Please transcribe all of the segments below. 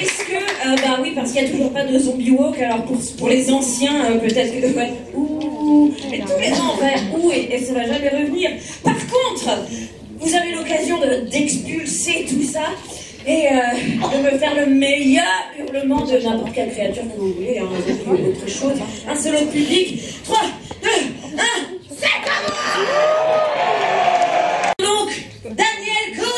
Est-ce que, bah oui, parce qu'il n'y a toujours pas de zombie walk, alors pour les anciens, peut-être que ouh, et tous les ans, ouh, et ça va jamais revenir. Par contre, vous avez l'occasion d'expulser tout ça et de me faire le meilleur hurlement de n'importe quelle créature que vous voulez, hein, autre chose. Un seul au public. 3, 2, 1, c'est à moi. Donc, Daniel Cohen.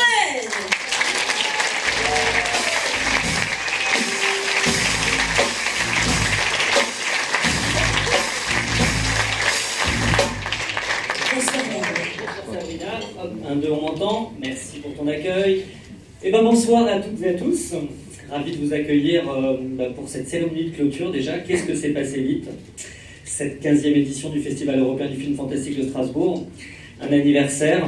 Un, deux, on m'entend. Merci pour ton accueil. Et ben bonsoir à toutes et à tous. Ravi de vous accueillir pour cette cérémonie de clôture déjà. Qu'est-ce que c'est passé vite? Cette 15e édition du Festival européen du film fantastique de Strasbourg. Un anniversaire,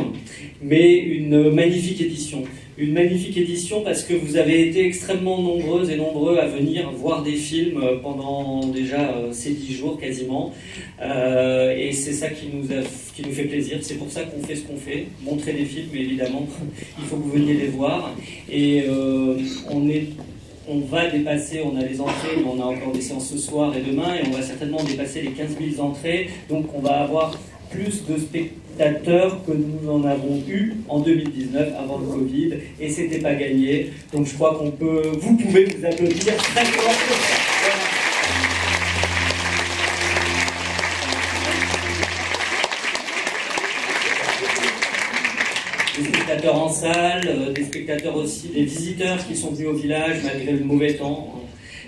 mais une magnifique édition. Une magnifique édition parce que vous avez été extrêmement nombreuses et nombreux à venir voir des films pendant déjà ces 10 jours quasiment. Et c'est ça qui nous fait plaisir. C'est pour ça qu'on fait ce qu'on fait. Montrer des films, évidemment, il faut que vous veniez les voir. Et on va dépasser, on a les entrées, mais on a encore des séances ce soir et demain, et on va certainement dépasser les 15 000 entrées. Donc on va avoir plus de spectateurs que nous en avons eu en 2019 avant le Covid, et c'était pas gagné. Donc je crois vous pouvez vous applaudir très fort. Des spectateurs en salle, des spectateurs aussi, des visiteurs qui sont venus au village malgré le mauvais temps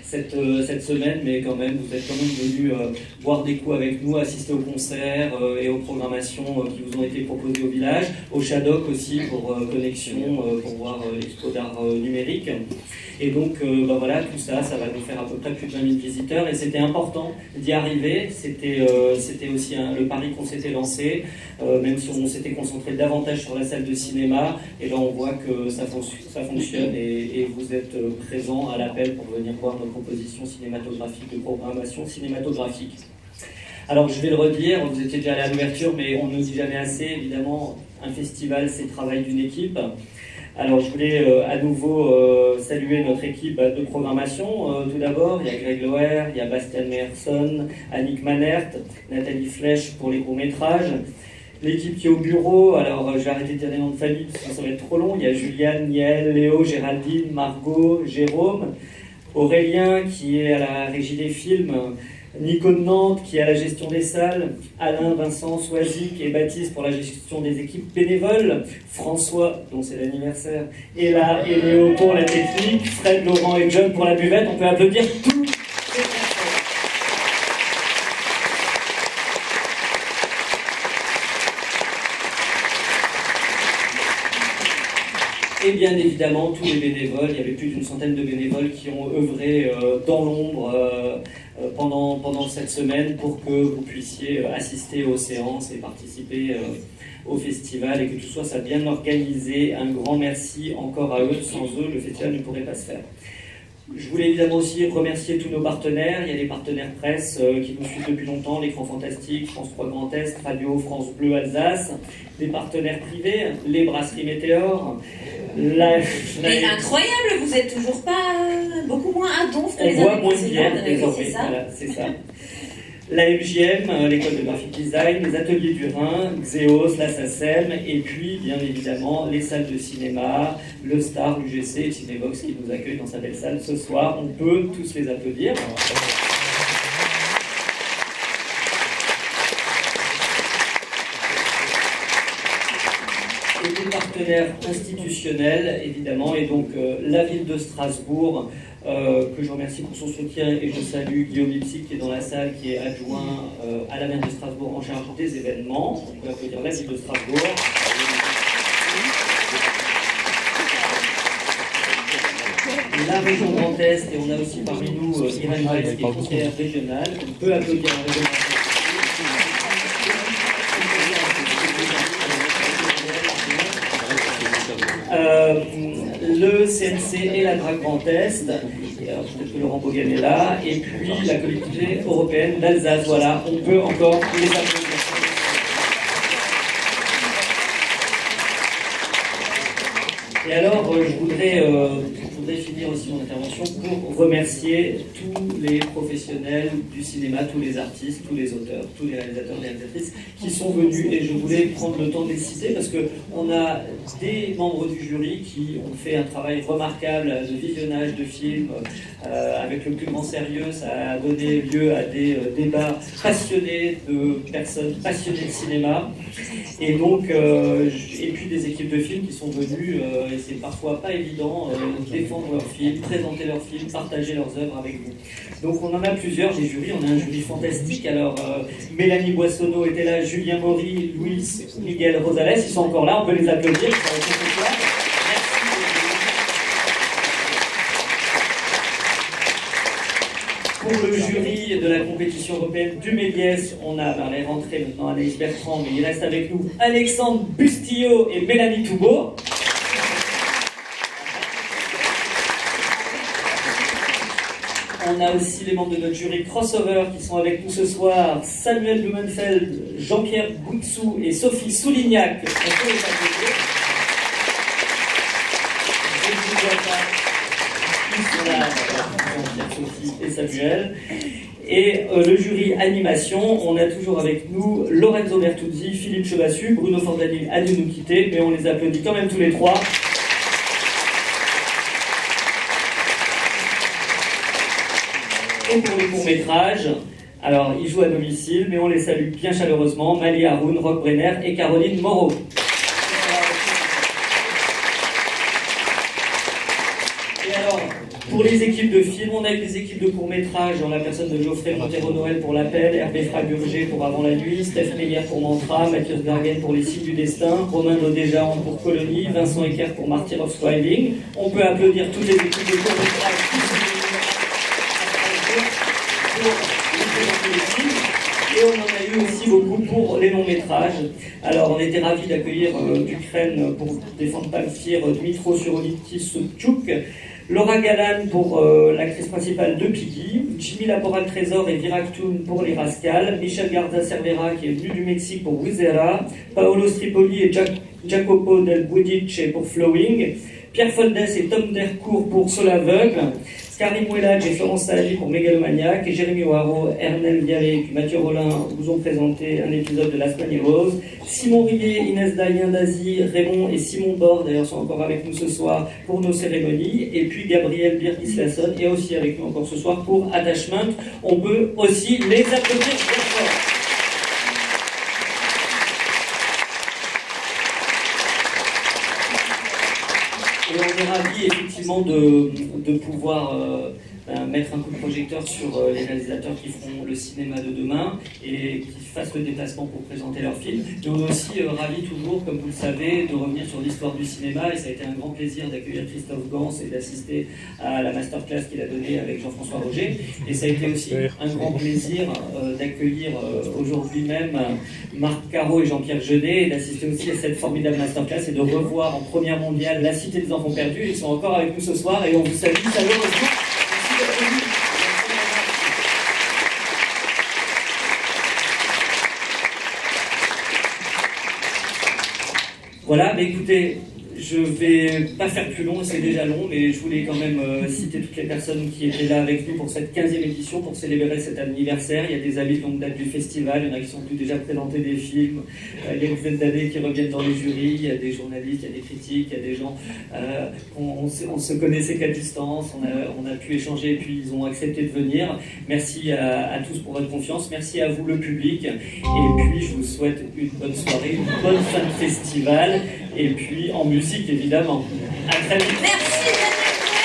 cette semaine, mais quand même, vous êtes quand même venus boire des coups avec nous, assister aux concerts et aux programmations qui vous ont été proposées au village, au Shadok aussi pour connexion, pour voir l'expo d'art numérique. Et donc, voilà, tout ça, ça va nous faire à peu près plus de 20 000 visiteurs, et c'était important d'y arriver. C'était aussi le pari qu'on s'était lancé, même si on s'était concentré davantage sur la salle de cinéma, et là on voit que ça fonctionne, et vous êtes présents à l'appel pour venir voir nos propositions cinématographiques, de programmation cinématographique. Alors je vais le redire, vous étiez déjà allé à l'ouverture, mais on ne dit jamais assez, évidemment, un festival c'est le travail d'une équipe. Alors je voulais à nouveau saluer notre équipe de programmation. Tout d'abord, il y a Greg Loher, il y a Bastian Meyerson, Annick Manert, Nathalie Flèche pour les courts-métrages. L'équipe qui est au bureau, alors je vais arrêter de dire les noms de famille parce que ça va être trop long. Il y a Juliane, Niel, Léo, Géraldine, Margot, Jérôme, Aurélien qui est à la régie des films, Nico de Nantes qui est à la gestion des salles, Alain, Vincent, Soisic et Baptiste pour la gestion des équipes bénévoles, François, dont c'est l'anniversaire, Ella et Léo pour la technique, Fred, Laurent et John pour la buvette. On peut applaudir tous ces personnes. Et bien évidemment tous les bénévoles, il y avait plus d'une centaine de bénévoles qui ont œuvré dans l'ombre pendant cette semaine pour que vous puissiez assister aux séances et participer au festival, et que tout soit bien organisé. Un grand merci encore à eux, sans eux le festival ne pourrait pas se faire. Je voulais évidemment aussi remercier tous nos partenaires. Il y a des partenaires presse qui nous suivent depuis longtemps, l'Écran Fantastique, France 3 Grand Est, Radio France Bleu Alsace, des partenaires privés, les Brasseries Météor. Mais incroyable, vous êtes toujours pas beaucoup moins à donf que les années moins d'hier, désormais, ça. voilà, c'est ça. La MJM, l'école de graphic design, les ateliers du Rhin, Xeos, la SACEM, et puis bien évidemment les salles de cinéma, le Star, l'UGC et Cinébox qui nous accueillent dans sa belle salle ce soir. On peut tous les applaudir. Et des partenaires institutionnels, évidemment, et donc la ville de Strasbourg, que je remercie pour son soutien, et je salue Guillaume Lipsic qui est dans la salle, qui est adjoint à la maire de Strasbourg en charge des événements. On peut applaudir la ville de Strasbourg. La région Grand Est, et on a aussi parmi nous Irène Weiss qui est conseillère régionale. On peut applaudir la région Grand Est. Le CNC et la DRAC Grand Est, peut-être que Laurent Bogan est là, et puis la collectivité européenne d'Alsace. Voilà, on peut encore les applaudir. Et alors, je voudrais voudrais finir aussi mon intervention pour remercier tous les professionnels du cinéma, tous les artistes, tous les auteurs, tous les réalisateurs et réalisatrices qui sont venus, et je voulais prendre le temps de les citer parce qu'on a des membres du jury qui ont fait un travail remarquable de visionnage de films avec le plus grand sérieux. Ça a donné lieu à des débats passionnés de personnes passionnées de cinéma, et donc et puis des équipes de films qui sont venues, et c'est parfois pas évident, défendre leurs films, présenter leurs films, partager leurs œuvres avec vous. Donc on en a plusieurs, des jurys, on a un jury fantastique. Alors Mélanie Boissonneau était là, Julien Maury, Luis, Miguel Rosales, ils sont encore là, on peut les applaudir. Pour le jury de la compétition européenne du Méliès, on a, elle est rentrée maintenant Anaïs Bertrand, mais il reste avec nous Alexandre Bustillo et Mélanie Toubeau. On a aussi les membres de notre jury crossover qui sont avec nous ce soir, Samuel Blumenfeld, Jean-Pierre Boutsou et Sophie Soulignac. On peut les applaudir. Ils sont là, Jean-Pierre, Sophie et Samuel. Et le jury animation, on a toujours avec nous Lorenzo Bertuzzi, Philippe Chevassu, Bruno Fordani a dû nous quitter, mais on les applaudit quand même tous les trois. Et pour les courts-métrages, alors ils jouent à domicile, mais on les salue bien chaleureusement, Mali Haroun, Roch Brenner et Caroline Moreau. Et alors, pour les équipes de films, on a les équipes de courts-métrages, dans la personne de Geoffrey Montero-Noël pour L'Appel, Hervé Fragurger pour Avant la Nuit, Steph Mélière pour Mantra, Mathias Gargen pour Les Signes du Destin, Romain Dodéjaon pour Colonie, Vincent Eckert pour Martyr of Striving. On peut applaudir toutes les équipes de courts-métrages qui sont et on en a eu aussi beaucoup pour les longs métrages. Alors on était ravis d'accueillir d'Ukraine pour défendre Pamphir, Dmitro Suroliti-Sobchuk, Laura Galan pour l'actrice principale de Piggy, Jimmy Laboral-Trésor et Viraktoun pour Les Rascals, Michel Garza-Cervera qui est venu du Mexique pour Wizera, Paolo Stripoli et Jacopo Del Budice pour Flowing, Pierre Foldes et Tom Dercourt pour Sol aveugle, Scarly Mouelage et Florence Saladi pour Mégalomaniac, et Jérémy Waro, Ernel Vialé et Mathieu Rollin vous ont présenté un épisode de La Semaine Rose. Simon Rillet, Inès Dayen d'Asie, Raymond et Simon Bord, d'ailleurs, sont encore avec nous ce soir pour nos cérémonies. Et puis Gabriel Birgis-Lasson est aussi avec nous encore ce soir pour Attachment. On peut aussi les applaudir bien fort. Et on est ravis effectivement de pouvoir mettre un coup de projecteur sur les réalisateurs qui feront le cinéma de demain et qui fassent le déplacement pour présenter leurs films. Mais on est aussi ravis toujours, comme vous le savez, de revenir sur l'histoire du cinéma, et ça a été un grand plaisir d'accueillir Christophe Gans et d'assister à la masterclass qu'il a donnée avec Jean-François Roger. Et ça a été aussi un grand plaisir d'accueillir aujourd'hui même Marc Caro et Jean-Pierre Jeunet, et d'assister aussi à cette formidable masterclass et de revoir en première mondiale La Cité des Enfants Perdus. Ils sont encore avec nous ce soir et on vous salue chaleureusement. Voilà, mais écoutez, je vais pas faire plus long, c'est déjà long, mais je voulais quand même citer toutes les personnes qui étaient là avec nous pour cette 15e édition, pour célébrer cet anniversaire. Il y a des amis de longue date du festival, il y en a qui sont venus déjà présenter des films, il y a une dizaine d'années qui reviennent dans les jurys, il y a des journalistes, il y a des critiques, il y a des gens, on se connaissait qu'à distance, on a pu échanger et puis ils ont accepté de venir. Merci à tous pour votre confiance, merci à vous le public, et puis je vous souhaite une bonne soirée, une bonne fin de festival, et puis en musique évidemment. À très vite. Merci Daniel Cohen.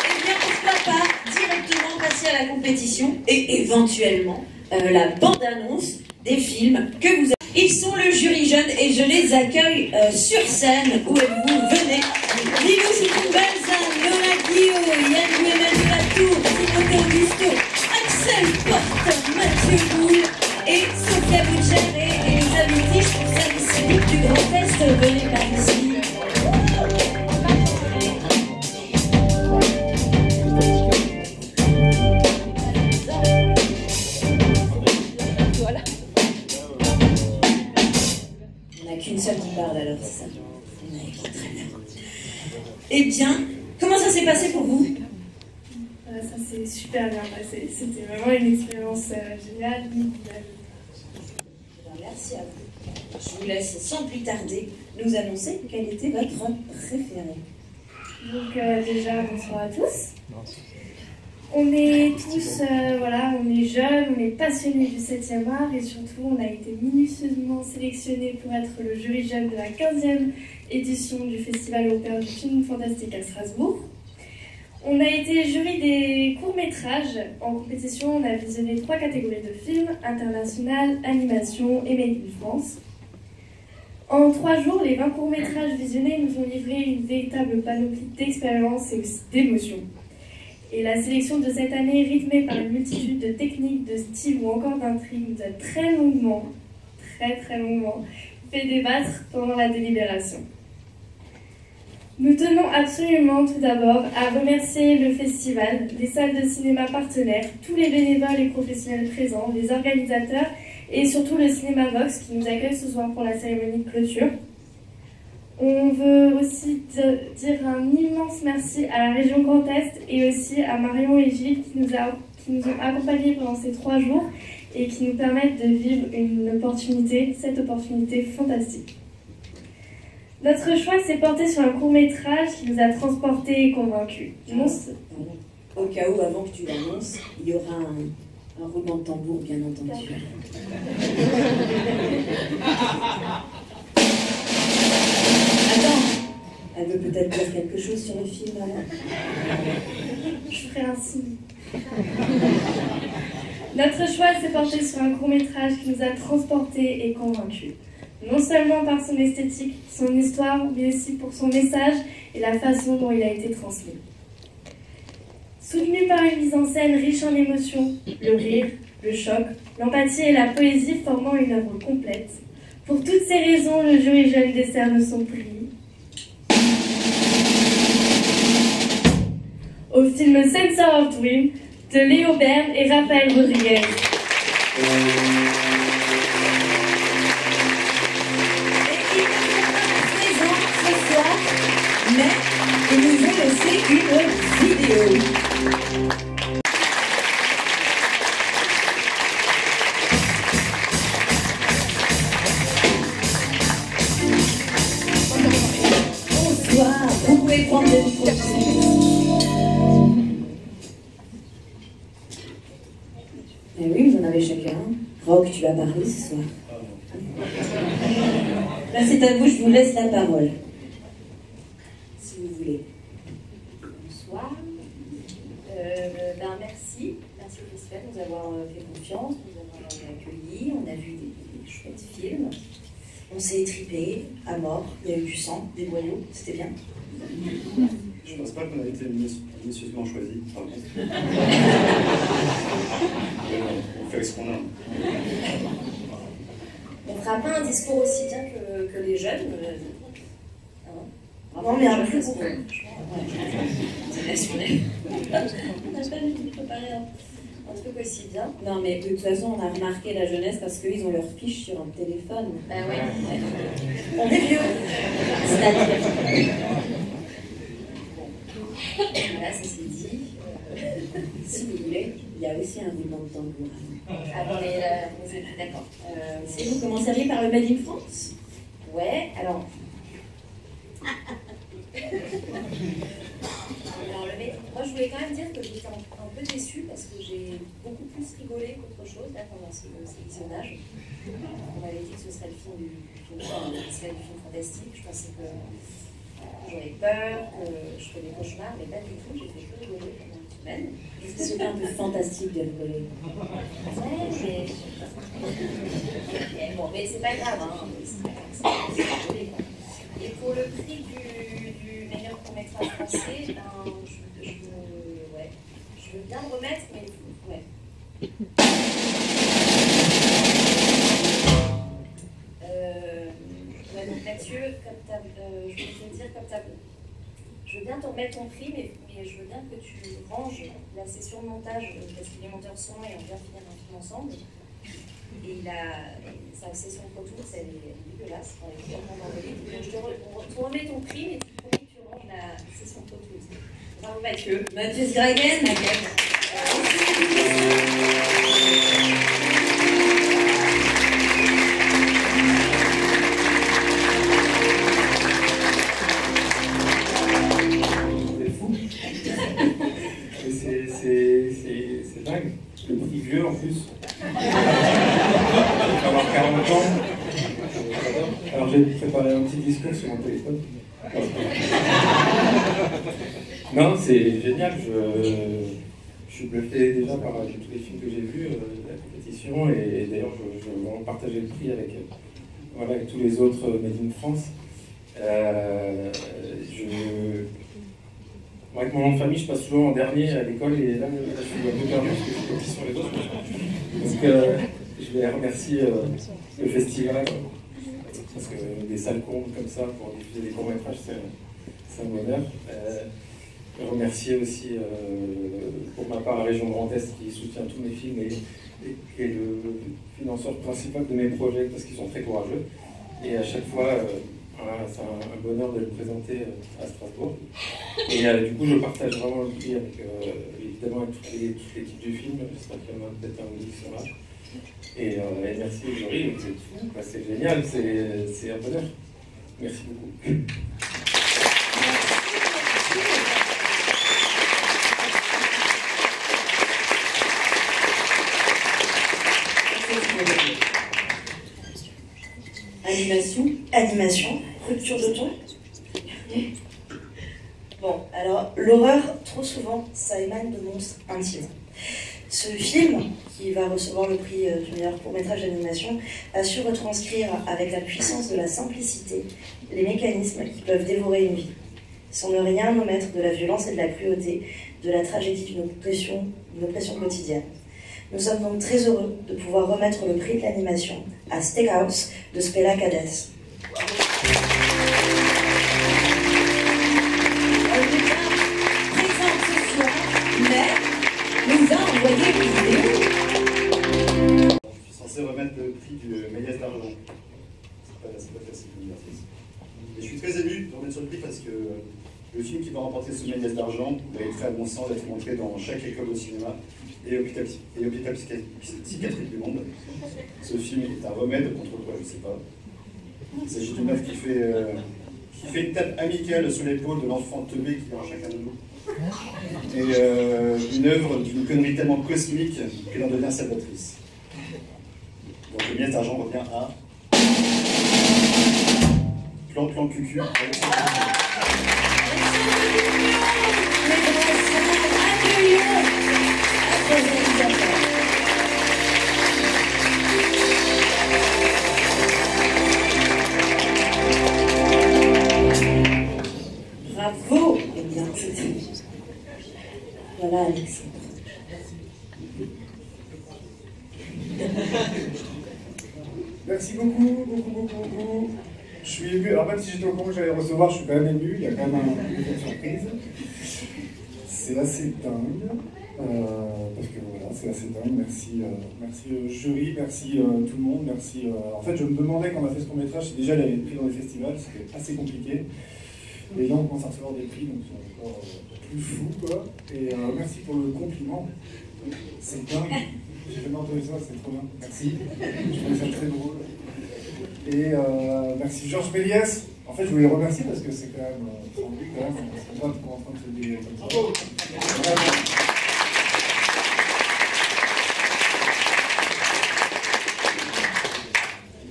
Eh bien pourquoi pas directement passer à la compétition et éventuellement la bande-annonce des films que vous avez. Ils sont le jury jeune et je les accueille sur scène où vous venez. Lilou Choukou-Balzan, Laura Guillot, Yann Guémel Latour, Timothée Augusto, Axel Porte, Mathieu Boulle et Sophia Boucher et Elisabeth Tisch pour service civique du Grand Est. Venez par ici. n'y en a qu'une seule qui parle alors, c'est ça. Très bien. Eh bien, comment ça s'est passé pour vous? Ça s'est super bien passé. C'était vraiment une expérience géniale. Merci à vous. Je vous laisse sans plus tarder nous annoncer quel était votre préféré. Donc déjà, bonsoir à tous. On est tous, on est jeunes, on est passionnés du 7e art et surtout on a été minutieusement sélectionnés pour être le jury jeune de la 15e édition du Festival européen du film fantastique à Strasbourg. On a été jury des courts-métrages. En compétition, on a visionné 3 catégories de films, international, animation et Made in France. En 3 jours, les 20 courts-métrages visionnés nous ont livré une véritable panoplie d'expériences et aussi d'émotions. Et la sélection de cette année, rythmée par une multitude de techniques, de styles ou encore d'intrigues, nous a très longuement fait débattre pendant la délibération. Nous tenons absolument tout d'abord à remercier le festival, les salles de cinéma partenaires, tous les bénévoles et professionnels présents, les organisateurs et surtout le Cinéma Vox qui nous accueille ce soir pour la cérémonie de clôture. On veut aussi dire un immense merci à la région Grand Est et aussi à Marion et Gilles qui nous ont accompagnés pendant ces 3 jours et qui nous permettent de vivre cette opportunité fantastique. Notre choix s'est porté sur un court-métrage qui nous a transportés et convaincus. Au cas où, avant que tu l'annonces, il y aura un roulement de tambour, bien entendu. Attends, elle veut peut-être dire quelque chose sur le film avant. Je ferai un signe. Notre choix s'est porté sur un court-métrage qui nous a transportés et convaincus. Non seulement par son esthétique, son histoire, mais aussi pour son message et la façon dont il a été transmis. Soutenu par une mise en scène riche en émotions, le rire, le choc, l'empathie et la poésie formant une œuvre complète. Pour toutes ces raisons, le jury jeune décerne son prix au film Sensor of Dream de Léo Bern et Raphaël Rodriguez. Mais ils nous ont laissé une vidéo. Bonsoir, vous pouvez prendre le micro. Eh oui, vous en avez chacun. Rock, tu vas parler ce soir. Là, c'est à vous, je vous laisse la parole. Si vous voulez. Bonsoir. Merci au festival de nous avoir fait confiance, de nous avoir accueillis. On a vu des chouettes films. On s'est étripé à mort. Il y a eu du sang, des boyaux. C'était bien. Je pense pas qu'on a été minutieusement choisi. On fait ce qu'on a. On fera pas un discours aussi bien que les jeunes. Non, mais un plus gros. C'est national. On n'a pas du tout préparé un truc aussi bien. Non, mais de toute façon, on a remarqué la jeunesse parce qu'ils ont leur fiche sur un téléphone. Bah ouais. On est vieux. C'est-à-dire. Là, ça s'est dit. Si vous voulez, il y a aussi un roulement de tambour. Attendez, d'accord. Si vous commenceriez par le Made in France. Ouais, alors. Moi, je voulais quand même dire que j'étais un peu déçue parce que j'ai beaucoup plus rigolé qu'autre chose là, pendant ce visionnage. On m'avait dit que ce serait le film fantastique. Je pensais que j'aurais peur, que je ferais des cauchemars, mais pas du tout. J'ai fait que rigoler pendant une semaine. Est-ce que c'est un peu fantastique de rigoler? Ouais, mais bon, mais c'est pas grave, hein. C'est pas grave, c'est rigolé, quoi. Et pour le prix du meilleur court-métrage français, ben, je veux bien le remettre, mais ouais. Donc Mathieu, je veux bien te remettre ton prix, mais je veux bien que tu ranges la session de montage, parce qu'il est monteur son et on vient finir un film ensemble. Et sa session de retour, elle est dégueulasse, on est complètement emballé. Donc on remet ton prix, mais tu promets que tu ranges la session de retour. Bravo Mathieu. Mathieu Sgragen. C'est dingue. Le prix vieux en plus. Il faut avoir 40 ans. Alors j'ai préparé un petit discours sur mon téléphone. Non, c'est génial. Je suis bluffé déjà par tous les films que j'ai vus, la compétition, et d'ailleurs je vais partager le prix avec, voilà, avec tous les autres Made in France. Moi, avec mon nom de famille, je passe toujours en dernier à l'école, et là, je suis un peu perdu parce que je suis petit sur les autres. Donc, je vais remercier le festival, parce que des salles comptes comme ça pour diffuser des courts-métrages, c'est un bonheur. Je vais remercier aussi, pour ma part, la région Grand Est qui soutient tous mes films et est le financeur principal de mes projets parce qu'ils sont très courageux. Et à chaque fois, voilà, c'est un bonheur de le présenter à Strasbourg. Et du coup, je partage vraiment le prix avec, évidemment, avec toute l'équipe du film. J'espère qu'il y en a peut-être un ou deux qui sont là. Et merci au jury, vous êtes fous, c'est génial, c'est un bonheur. Merci beaucoup. Animation, rupture de ton. Bon, alors l'horreur, trop souvent, ça émane de monstres intimes. Ce film, qui va recevoir le prix du meilleur court-métrage d'animation, a su retranscrire avec la puissance de la simplicité les mécanismes qui peuvent dévorer une vie, sans ne rien omettre de la violence et de la cruauté, de la tragédie d'une oppression quotidienne. Nous sommes donc très heureux de pouvoir remettre le prix de l'animation à Steakhouse de Spela Cades. Présente ce soir, mais nous a envoyé une vidéo. Je suis censé remettre le prix du Méliès d'argent. C'est pas facile comme exercice. Et je suis très ému de remettre sur le prix parce que le film qui va remporter ce Méliès d'argent mériterait à mon sens d'être montré dans chaque école de cinéma et hôpital psychiatrique du monde. Ce film est un remède contre quoi, je ne sais pas. Il s'agit d'une œuvre qui fait une tape amicale sur l'épaule de l'enfant teubé qui est en chacun de nous. Et une œuvre d'une connerie tellement cosmique qu'elle en devient salvatrice. Donc le Méliès d'argent revient à Plan Cucu. Bravo, et bien tout. Voilà, Alexandre. Merci beaucoup. Je suis ému. Alors même si j'étais au courant que j'allais recevoir, je suis quand même ému. Il y a quand même une surprise. C'est assez dingue. Parce que voilà, c'est assez dingue. Merci jury, merci tout le monde. Merci. En fait, je me demandais quand on a fait ce court-métrage, si déjà il avait pris dans les festivals, c'était assez compliqué. Et là, on commence à recevoir des prix, donc c'est encore plus fou, quoi. Et merci pour le compliment. C'est dingue. J'ai jamais entendu ça, c'est trop bien. Merci. Je trouvais ça très drôle. Et merci Georges Méliès. En fait, je voulais le remercier parce que c'est quand même sans lui, quand même. On voit qu'on est en train de se dire comme ça.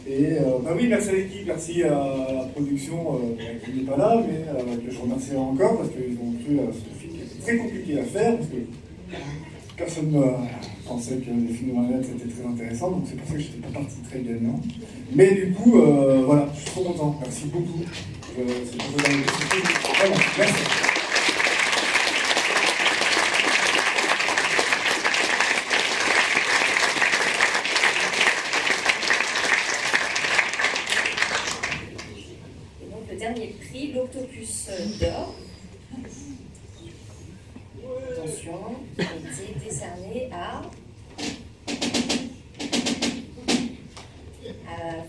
Et bah oui, merci à l'équipe, merci à la production qui n'est pas là, mais que je remercie encore parce qu'ils ont cru ce film qui était très compliqué à faire parce que personne ne pensait que les films de marionnettes c'était très intéressant, donc c'est pour ça que je n'étais pas parti très gagnant. Mais du coup, voilà, je suis trop content, merci beaucoup. C'est pour ça que vraiment, merci. Dernier prix, l'Octopus d'or. Attention, il a été décerné à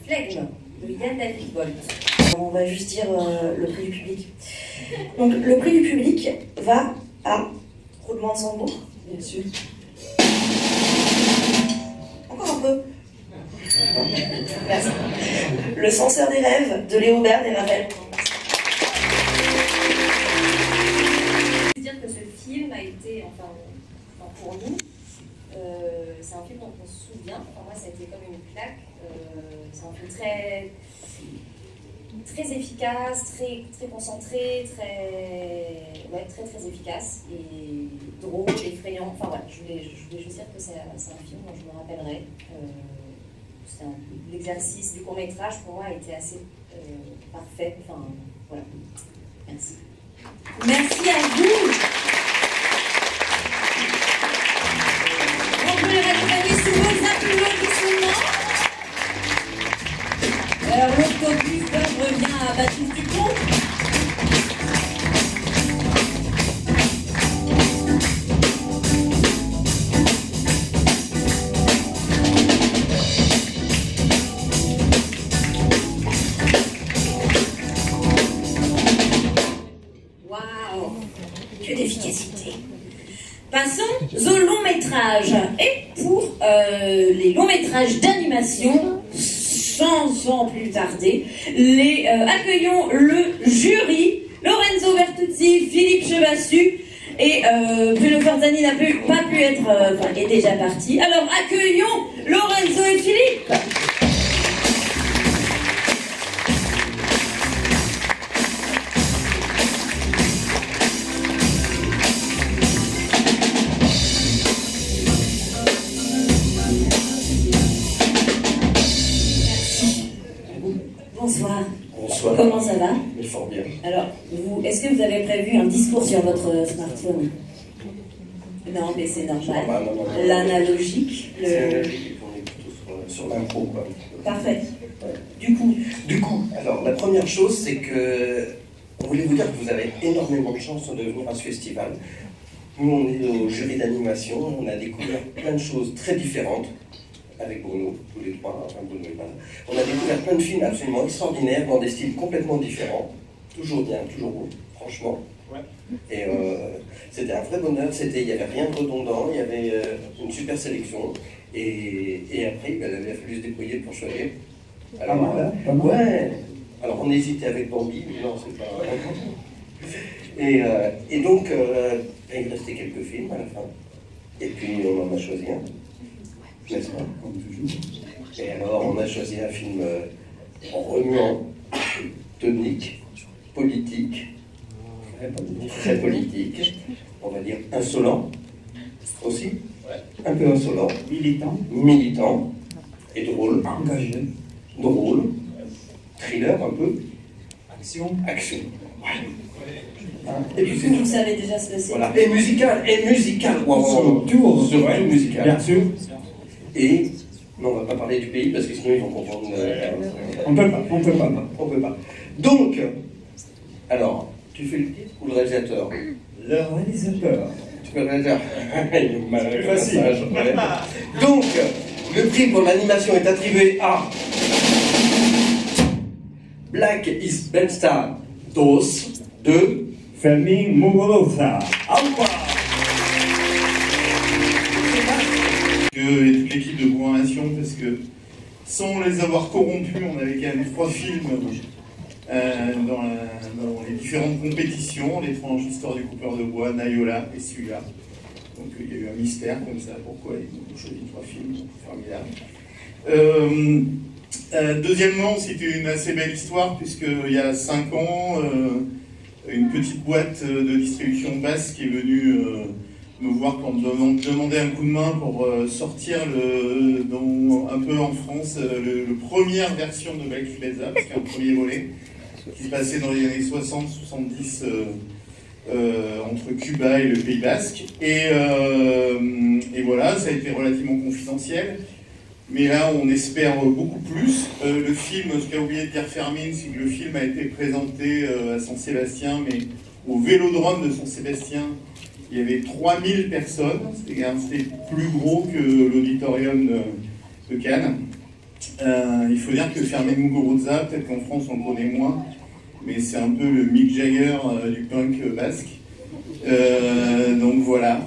Flegme de Yann David Bolt. On va juste dire le prix du public. Donc le prix du public va à roulement de tambour, bien sûr. Encore un peu. Merci. Le censeur des rêves de Léo Berne et Ravel. Je veux dire que ce film a été, enfin pour nous, c'est un film dont on se souvient. Enfin, moi, ça a été comme une claque. C'est un film très efficace, très concentré, très efficace et drôle, effrayant. Enfin voilà, je voulais juste dire que c'est un film dont je me rappellerai. L'exercice du court-métrage pour moi a été assez parfait. Enfin voilà. Merci. Merci à vous. On peut les raccompagner sous vos applaudissements. Alors l'autobus revient à Baptiste Dupont. Waouh, que d'efficacité. Passons au long métrage. Et pour les longs métrages d'animation, sans plus tarder, accueillons le jury, Lorenzo Bertuzzi, Philippe Chevassu et Bruno Forzani n'a pas pu être, est déjà parti. Alors accueillons Lorenzo et Philippe. Bonsoir. Bonsoir. Comment ça va? Mais fort bien. Alors, est-ce que vous avez prévu un discours sur votre smartphone? Non, mais c'est normal. Non. L'analogique. C'est analogique, on est plutôt sur l'impro, quoi. Parfait. Ouais. Du coup, alors la première chose, c'est que on voulait vous dire que vous avez énormément de chance de venir à ce festival. Nous, on est au jury d'animation, on a découvert plein de choses très différentes. Avec Bruno, tous les trois, enfin Bruno est pas là. On a découvert plein de films absolument extraordinaires, dans des styles complètement différents. Toujours bien, toujours beau, franchement. Ouais. Et c'était un vrai bonheur, il n'y avait rien de redondant, il y avait une super sélection. Et après, il avait fallu se débrouiller pour choisir. Alors, ouais. Alors on hésitait avec Bambi, mais non, c'est pas... Et donc, il restait quelques films à la fin. Et puis on en a choisi un. N'est-ce pas? Comme toujours. Et alors, on a choisi un film remuant, tonique, politique, très politique, on va dire insolent aussi, un peu insolent, militant, et drôle, engagé, drôle, thriller un peu, action. Et puis c'est Vous savez déjà ce que c'est. voilà. Et musical, wow. Surtout musical. Bien sûr. Et non, on ne va pas parler du pays parce que sinon ils vont comprendre. On peut pas. Donc, alors, tu fais le titre ou le réalisateur? Le réalisateur. Tu fais le réalisateur. Facile. Ouais. Donc, le prix pour l'animation est attribué à Black is Besta 2 de Fermín Muguruza. Et toute l'équipe de programmation, parce que sans les avoir corrompus, on avait quand même 3 films dans les différentes compétitions, l'étrange histoire du coupeur de bois, Nayola et celui-là. Donc il y a eu un mystère comme ça, pourquoi ils ont choisi 3 films, formidable. Deuxièmement, c'était une assez belle histoire, puisqu'il y a 5 ans, une petite boîte de distribution basque est venue me voir pour me demander un coup de main pour sortir un peu en France le première version de Black Plaza, parce qu'il y a un premier volet qui se passait dans les années 60-70 entre Cuba et le Pays Basque. Et voilà, ça a été relativement confidentiel. Mais là, on espère beaucoup plus. Le film, ce qu'a oublié de dire Fermín, c'est que le film a été présenté à Saint-Sébastien, mais au Vélodrome de Saint-Sébastien, il y avait 3000 personnes. C'était plus gros que l'auditorium de Cannes. Il faut dire que Fermín Muguruza, peut-être qu'en France on le connaît moins, mais c'est un peu le Mick Jagger du punk basque. Donc voilà.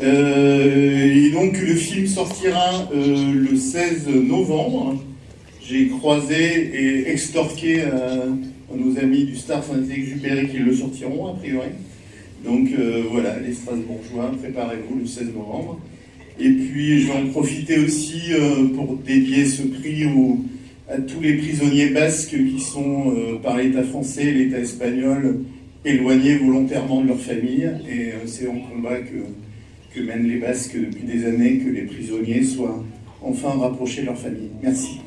Et donc le film sortira le 16 novembre. J'ai croisé et extorqué nos amis du Star Saint-Exupéry qui le sortiront a priori. Donc voilà, les Strasbourgeois, préparez-vous le 16 novembre. Et puis je vais en profiter aussi pour dédier ce prix à tous les prisonniers basques qui sont par l'État français et l'État espagnol éloignés volontairement de leur famille. Et c'est un combat que mènent les Basques depuis des années, que les prisonniers soient enfin rapprochés de leur famille. Merci.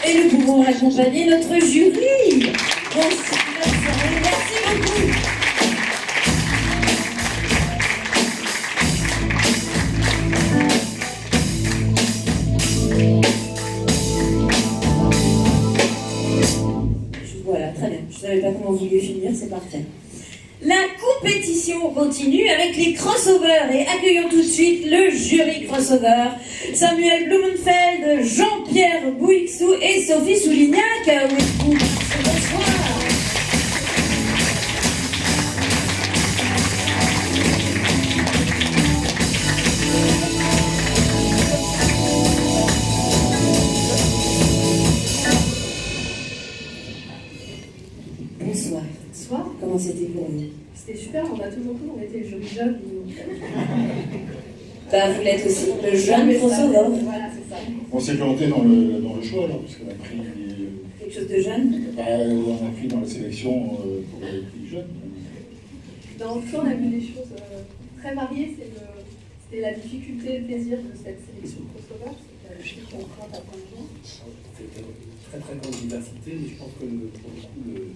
Et nous pouvons accompagner notre jury. Merci beaucoup. Voilà, très bien. Je ne savais pas comment vous vouliez finir, c'est parfait. La compétition continue avec les crossovers et accueillons tout de suite le jury crossover. Samuel Blumenfeld, Jean-Pierre Bouixou et Sophie Soulignac. Où êtes-vous? Bonsoir. Bonsoir. Bonsoir. Comment c'était pour vous? C'était super, on a toujours cru, on était le jury jeune. Bah, vous l'êtes aussi, le jeune crossover. Voilà, c'est ça. On s'est planté dans le choix, alors, parce qu'on a pris... Quelque chose de jeune? On a pris dans la sélection pour les prix jeunes. Dans le fond, on a vu des choses très variées. C'était la difficulté et le plaisir de cette sélection crossover. C'était le chiffre contrainte à plein de gens. C'était très très grande diversité, mais je pense que pour le coup, le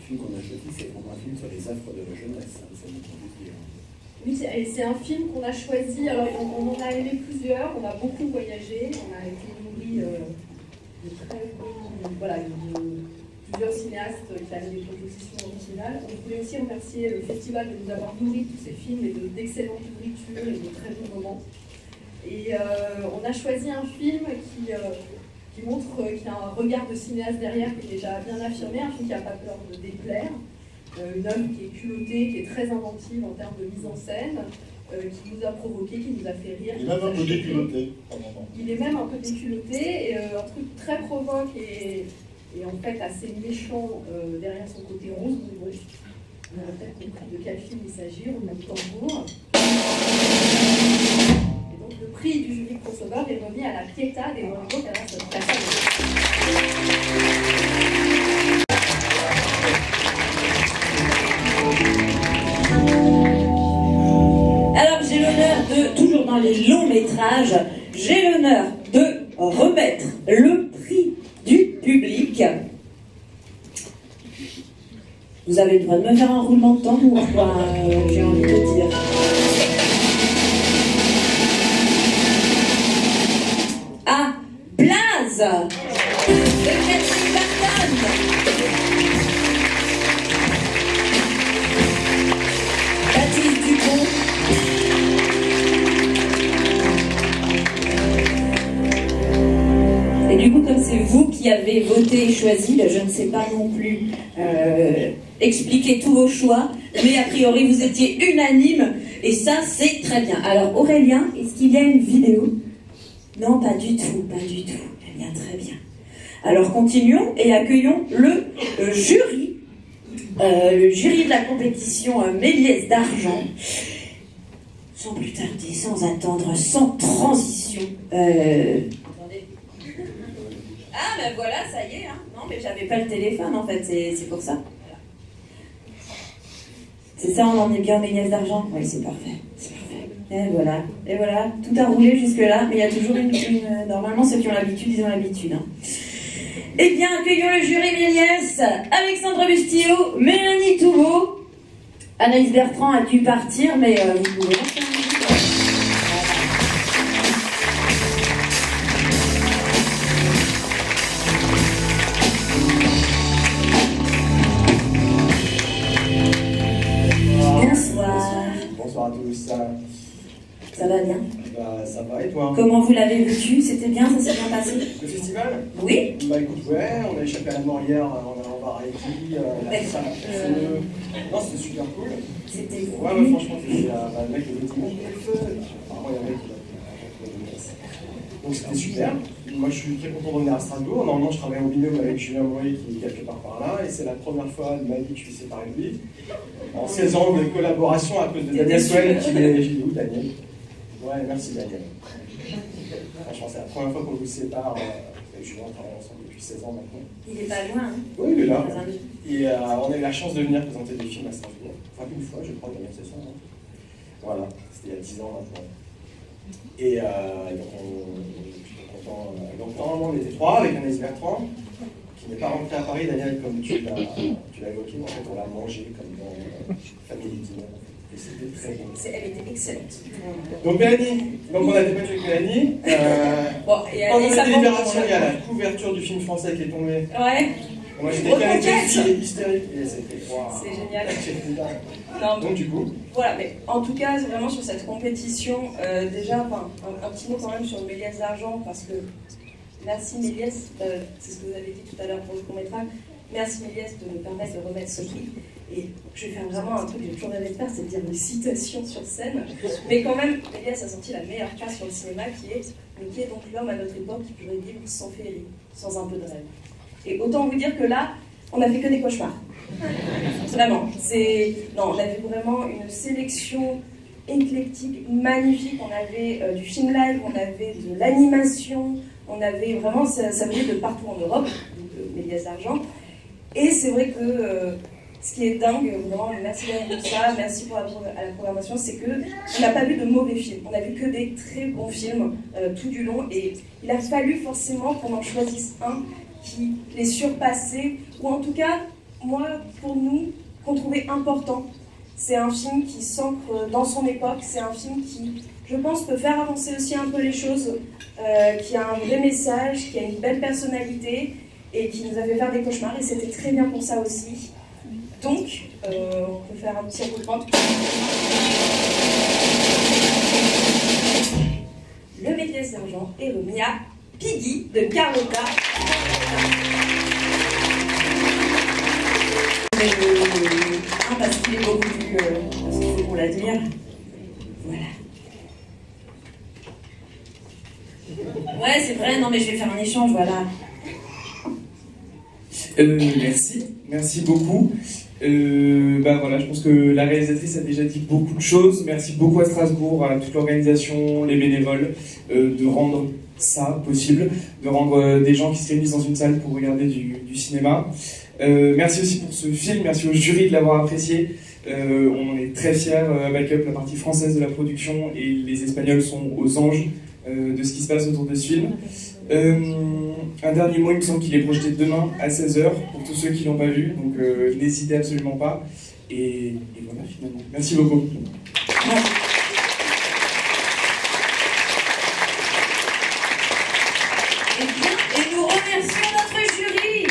film qu'on a choisi, c'est vraiment un film sur les affres de la jeunesse. Hein, ça nous conduit dire. Oui, c'est un film qu'on a choisi. Alors, on en a aimé plusieurs. On a beaucoup voyagé. On a été nourris de plusieurs cinéastes qui avaient des propositions originales. On voulait aussi remercier le festival de nous avoir nourri tous ces films et d'excellentes nourritures et de très bons moments. Et on a choisi un film qui montre qu'il y a un regard de cinéaste derrière qui est déjà bien affirmé, un film qui n'a pas peur de déplaire, une œuvre qui est culottée, qui est très inventive en termes de mise en scène, qui nous a provoqué, qui nous a fait rire. Il est même un peu déculotté. Il est même un peu déculotté, et un truc très provoque et en fait assez méchant derrière son côté rose. Bon, on a peut-être compris de quel film il s'agit, on a le tambour. Et donc le prix du jury crossover est remis à la Pietà des Mongo Alors j'ai l'honneur de, toujours dans les longs métrages, j'ai l'honneur de remettre le prix du public. Vous avez le droit de me faire un roulement de tambour, quoi, j'ai envie de dire. À Blaze de Catherine Barton. Baptiste Dupont. Et du coup, comme c'est vous qui avez voté et choisi, je ne sais pas non plus expliquer tous vos choix, mais a priori vous étiez unanime, et ça c'est très bien. Alors Aurélien, est-ce qu'il y a une vidéo? Non, pas du tout, pas du tout. Eh bien, très bien. Alors continuons et accueillons le jury de la compétition Méliès d'Argent. Sans plus tarder, sans attendre, sans transition. Attendez. Ah, ben voilà, ça y est. Hein. Non, mais j'avais pas le téléphone en fait, c'est pour ça. Voilà. C'est ça, on en est bien Méliès d'Argent? Oui, c'est parfait. C'est parfait. Et voilà, tout a roulé jusque-là, mais il y a toujours normalement, ceux qui ont l'habitude, ils ont l'habitude. Hein. Eh bien, accueillons le jury Méliès, Alexandre Bustillo, Mélanie Touveau. Anaïs Bertrand a dû partir, mais vous pouvez lancer un musique. Bonsoir. Ça va, et toi? Comment vous l'avez vécu? C'était bien, ça s'est bien passé? Le festival? Oui. Bah écoute, ouais, on a échappé à la mort hier en variety, la salle à feu. Non, c'était super cool. C'était ouais, ouais, franchement, c'était le mec de l'autre le feu. Apparemment, il y a un mec qui a donc c'était super. Moi, je suis très content de revenir à Strasbourg. Normalement, je travaille en binôme avec Julien Maury qui est quelque part par là, et c'est la première fois de ma vie que je suis séparé de lui. En 16 ans de collaboration à cause de Daniel Swell, qui est... J'ai dit où, Daniel? Ouais, merci Daniel. Franchement, c'est la première fois qu'on vous sépare. Avec Julien, on travaille ensemble depuis 16 ans maintenant. Il est pas loin, hein? Oui, il est là. Et on a eu la chance de venir présenter des films à Strasbourg. Enfin, une fois, je crois, Daniel, c'est ça, non? Voilà, c'était il y a 10 ans maintenant. Et donc, on est plutôt content. Donc, normalement, on était 3 avec Anaïs Bertrand, qui n'est pas rentré à Paris, Daniel, comme tu l'as évoqué. En fait, on l'a mangé comme dans Family Dinner. Et c'était très bon. Elle était excellente. Donc, Mélanie, donc on a débattu avec Mélanie. Bon, et pendant la délibération, il y a la couverture du film français qui est tombée. Ouais. Moi, j'étais hystérique. Et c'était quoi? C'est génial. Non, donc, du coup. Voilà, mais en tout cas, c'est vraiment sur cette compétition, déjà, enfin, un petit mot quand même sur le Méliès d'argent, parce que merci Méliès, c'est ce que vous avez dit tout à l'heure pour le court-métrage, merci Méliès de nous permettre de remettre ce prix. Et je vais faire vraiment un truc que j'ai toujours rêvé de faire, c'est de dire une citation sur scène. Mais quand même, Méliès a sorti la meilleure phrase sur le cinéma qui est donc l'homme à notre époque qui pourrait vivre sans féerie, sans un peu de rêve. Et autant vous dire que là, on n'a fait que des cauchemars. Vraiment. Non, on avait vraiment une sélection éclectique, magnifique. On avait du film live, on avait de l'animation, on avait vraiment, ça venait de partout en Europe, donc Méliès d'argent. Et c'est vrai que ce qui est dingue, vraiment, merci pour ça, merci pour la programmation, c'est qu'on n'a pas vu de mauvais films. On a vu que des très bons films tout du long. Et il a fallu forcément qu'on en choisisse un qui les surpassait, ou en tout cas, moi, pour nous, qu'on trouvait important. C'est un film qui s'ancre dans son époque, c'est un film qui, je pense, peut faire avancer aussi un peu les choses, qui a un vrai message, qui a une belle personnalité, et qui nous a fait faire des cauchemars, et c'était très bien pour ça aussi. Donc, on peut faire un petit roulement. Le Méliès d'argent est remis à Piggy de Carlotta. Parce qu'il est beaucoup plus... parce qu'il faut qu'on l'admire. Voilà. Ouais, c'est vrai, non mais je vais faire un échange, voilà. Merci beaucoup. Voilà, je pense que la réalisatrice a déjà dit beaucoup de choses. Merci beaucoup à Strasbourg, à toute l'organisation, les bénévoles, de rendre ça possible, de rendre des gens qui se réunissent dans une salle pour regarder du cinéma. Merci aussi pour ce film, merci au jury de l'avoir apprécié. On est très fiers, Backup, la partie française de la production, et les Espagnols sont aux anges de ce qui se passe autour de ce film. Un dernier mot, il me semble qu'il est projeté demain à 16h pour tous ceux qui ne l'ont pas vu, donc n'hésitez absolument pas. Et voilà, finalement. Merci beaucoup. Et nous remercions notre jury.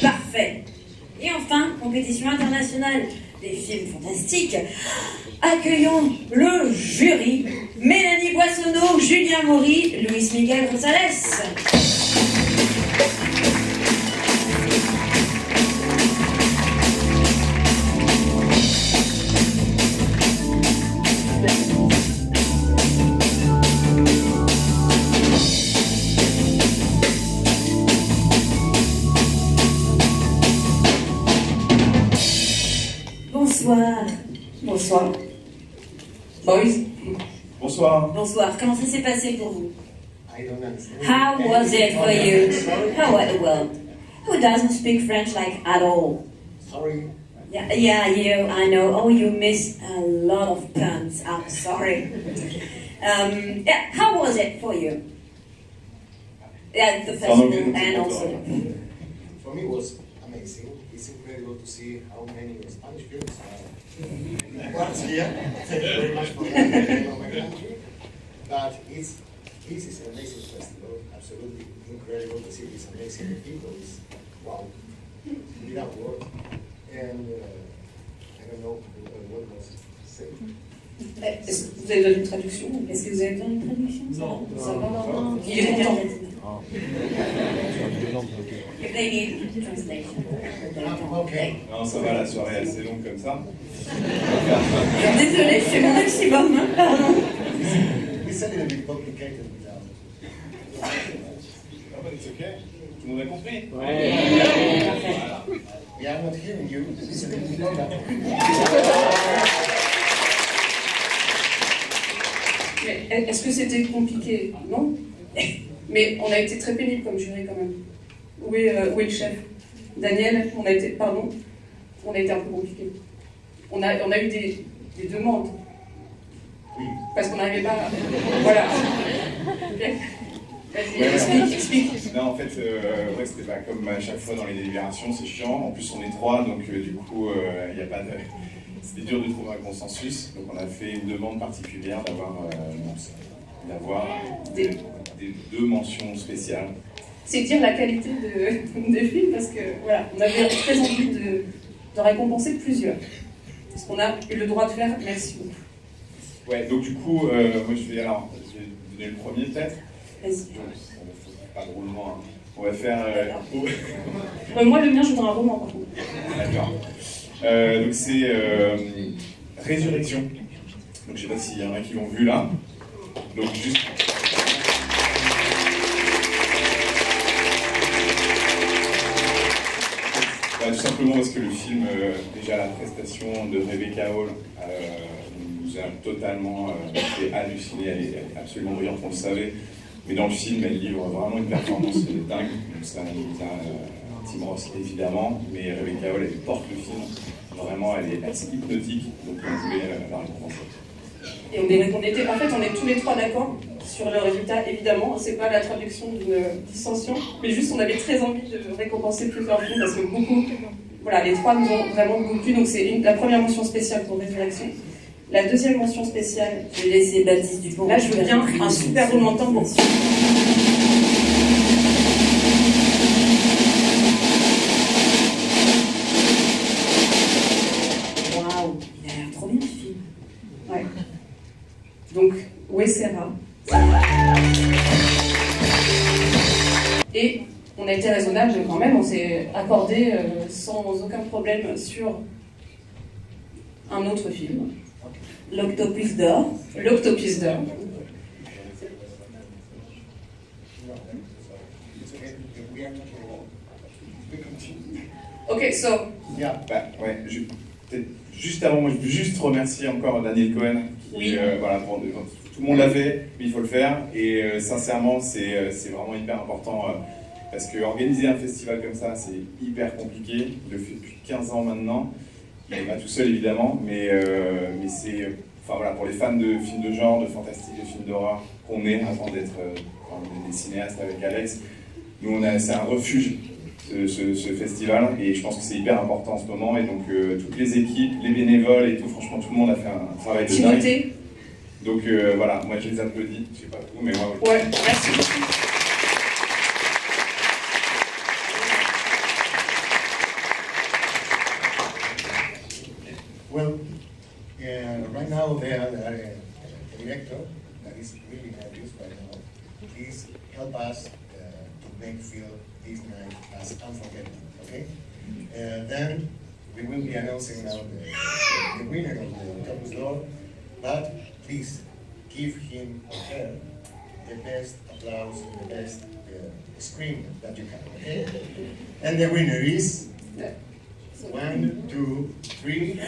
Parfait. Et enfin, compétition internationale des films fantastiques. Accueillons le jury. Mélanie Boissonneau, Julien Maury, Luis Miguel González. Bonsoir. Bonsoir. Boys. Bonsoir. Bonsoir. Comment ça s'est passé pour vous? I don't understand. How was it for you? Well, who doesn't speak French like at all? Sorry. Yeah, you. I know. Oh, you missed a lot of puns. I'm sorry. Yeah, how was it for you? Yeah, the festival and also. For me, it was amazing. It's incredible to see how many Spanish films are here. Thank you very much for that in my country. But it's this is an amazing festival, absolutely incredible. The city is amazing, the people is wow, without words. And I don't know what was said. Vous avez donné une traduction? Est-ce que vous avez donné une traduction? Non. Non. Il est content. If they need translation. Okay. Non, ça va, la soirée est assez longue comme ça. Désolée, c'est mon maximum. Hein, pardon. It's a little bit complicated without. Ah bah, c'est ok. Tout le monde a compris? Ouais. We are not hearing you. It's a little bit longer. Est-ce que c'était compliqué? Non. Mais on a été très pénible comme jury quand même. Où est le chef? Daniel, on a été un peu compliqué. On a eu des demandes. Oui. Parce qu'on n'arrivait pas à... Voilà. Okay. Vas-y, explique. Non, en fait, ouais, c'était pas comme à chaque fois dans les délibérations, c'est chiant. En plus, on est 3, donc du coup, il n'y a pas de... C'était dur de trouver un consensus. Donc, on a fait une demande particulière d'avoir des 2 mentions spéciales. C'est dire la qualité de film, parce que voilà, on avait très envie de récompenser plusieurs. Ce qu'on a eu le droit de faire, merci beaucoup. Ouais, donc du coup, moi je vais donner le premier peut-être. Vas-y. Pas de roulement, hein. On va faire... Moi le mien, je voudrais un roman par contre. D'accord. Donc c'est Résurrection. Donc je sais pas s'il y en a qui l'ont vu là. Donc juste... Tout simplement parce que le film, déjà la prestation de Rebecca Hall nous a totalement fait halluciner, elle est absolument brillante, on le savait, mais dans le film elle livre vraiment une performance dingue, donc ça nous a Tim Roth évidemment, mais Rebecca Hall elle porte le film, vraiment elle est assez hypnotique, donc on voulait la récompenser. Et on est tous les 3 d'accord sur le résultat, évidemment, c'est pas la traduction d'une dissension, mais juste on avait très envie de récompenser plusieurs films parce que beaucoup, voilà, les 3 nous ont vraiment beaucoup plu, donc c'est la première mention spéciale pour Résurrection. La deuxième mention spéciale, je vais laisser Baptiste Dupont. Là je veux bien un super roulement de tambour. Waouh, il a l'air trop bien ce film. Ouais. Donc, Ouessera. Et on a été raisonnable quand même, on s'est accordé sans aucun problème sur un autre film. L'Octopus d'or. L'Octopus d'or. Ok, so. Yeah. Bah, ouais, juste avant, moi je veux juste remercier encore Daniel Cohen. Qui, voilà, tout le monde l'a fait, mais il faut le faire. Et sincèrement, c'est vraiment hyper important parce que organiser un festival comme ça, c'est hyper compliqué. Il le fait depuis 15 ans maintenant. Il n'est pas tout seul évidemment, mais c'est, enfin voilà, pour les fans de films de genre, de fantastique, de films d'horreur qu'on est avant d'être des cinéastes avec Alex. Nous, c'est un refuge. Ce festival, et je pense que c'est hyper important en ce moment, et donc toutes les équipes, les bénévoles et tout, franchement tout le monde a fait un travail de dingue. Donc voilà, moi je les applaudis, je sais pas vous, mais moi ouais, merci beaucoup. Well, right now there a director that is really nervous right now. Please help us to make feel this night as unforgettable, okay? Then we will be announcing now the winner of the Octopus d'or, but please give him or her the best applause and the best scream that you can, okay? And the winner is 1, 2, 3.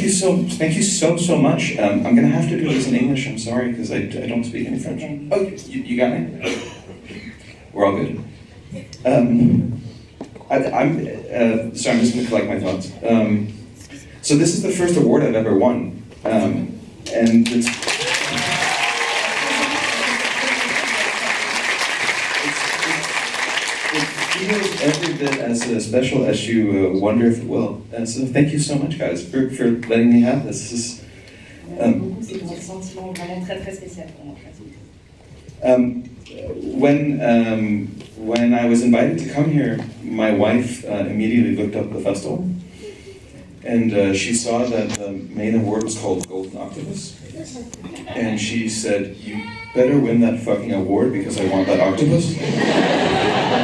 you so much. I'm going to have to do this in English. I'm sorry because I don't speak any French. Okay. Oh, you got me. We're all good. I'm just going to collect my thoughts. So this is the first award I've ever won, and it feels every bit as special as you wonder if it will. And so thank you so much, guys, for letting me have this. This is, C'est un sentiment vraiment très très spécial pour moi. When I was invited to come here, my wife immediately looked up the festival, and she saw that the main award was called Golden Octopus, and she said, "You better win that fucking award because I want that octopus."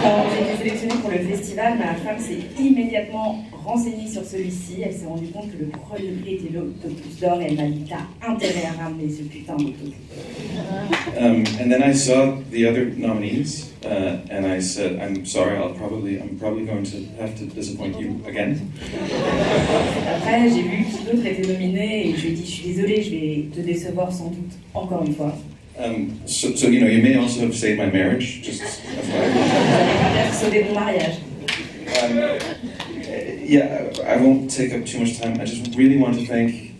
Quand j'ai été sélectionnée pour le festival, ma femme s'est immédiatement renseignée sur celui-ci. Elle s'est rendue compte que le premier prix était l'Octopus d'or et elle m'a dit t'as intérêt à ramener ce putain d'octopus. And then I saw the other nominees, and I said, "I'm sorry, I'm probably going to have to disappoint you again." Après, j'ai vu qui d'autres étaient nominés et je lui ai dit je suis désolée, je vais te décevoir sans doute encore une fois. So you may also have saved my marriage, just Peut-être sauver mon mariage. Yeah, I won't take up too much time. I just really want to thank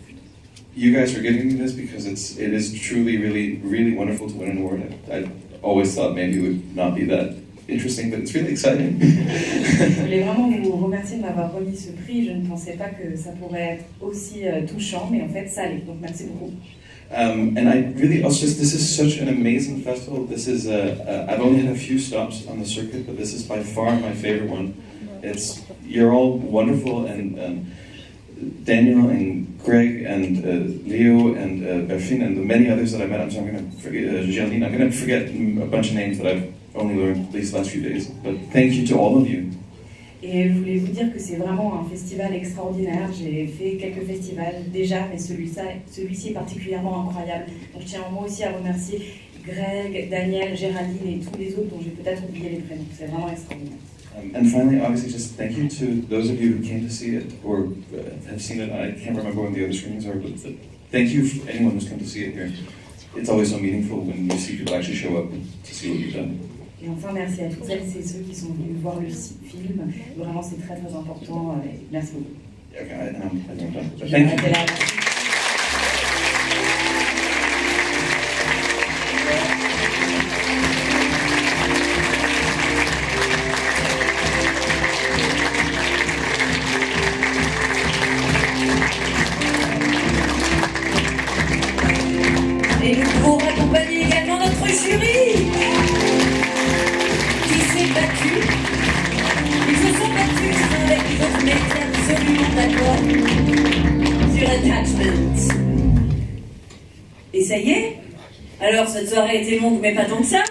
you guys for giving me this because it is truly, really, really wonderful to win an award. I always thought maybe it would not be that interesting, but it's really exciting. Je voulais vraiment vous remercier de m'avoir remis ce prix. Je ne pensais pas que ça pourrait être aussi touchant, mais en fait ça l'est. Donc merci beaucoup. And I really also this is such an amazing festival. This is I've only had a few stops on the circuit, but this is by far my favorite one. You're all wonderful, and Daniel and Greg and Leo and Berfin and the many others that I met. I'm going to forget Geraldine. I'm going to forget a bunch of names that I've only learned these last few days. But thank you to all of you. Et je voulais vous dire que c'est vraiment un festival extraordinaire. J'ai fait quelques festivals déjà, mais celui-ci est particulièrement incroyable. Donc je tiens moi aussi à remercier Greg, Daniel, Géraldine et tous les autres dont j'ai peut-être oublié les prénoms. C'est vraiment extraordinaire. And finally, obviously, just thank you to those of you who came to see it or have seen it. I can't remember when the other screenings are, but thank you for anyone who's come to see it here. It's always so meaningful when you see people actually show up to see what you've done. Et enfin, merci à toutes celles et ceux qui sont venus voir le film. Vraiment, c'est très très important. Merci beaucoup. Okay, I'm done. Thank you. Et nous pouvons accompagner également notre jury qui s'est battu. Ils se sont battus avec les autres, mais absolument d'accord sur Attachment. Et ça y est. Alors cette soirée était longue, mais pas tant que ça.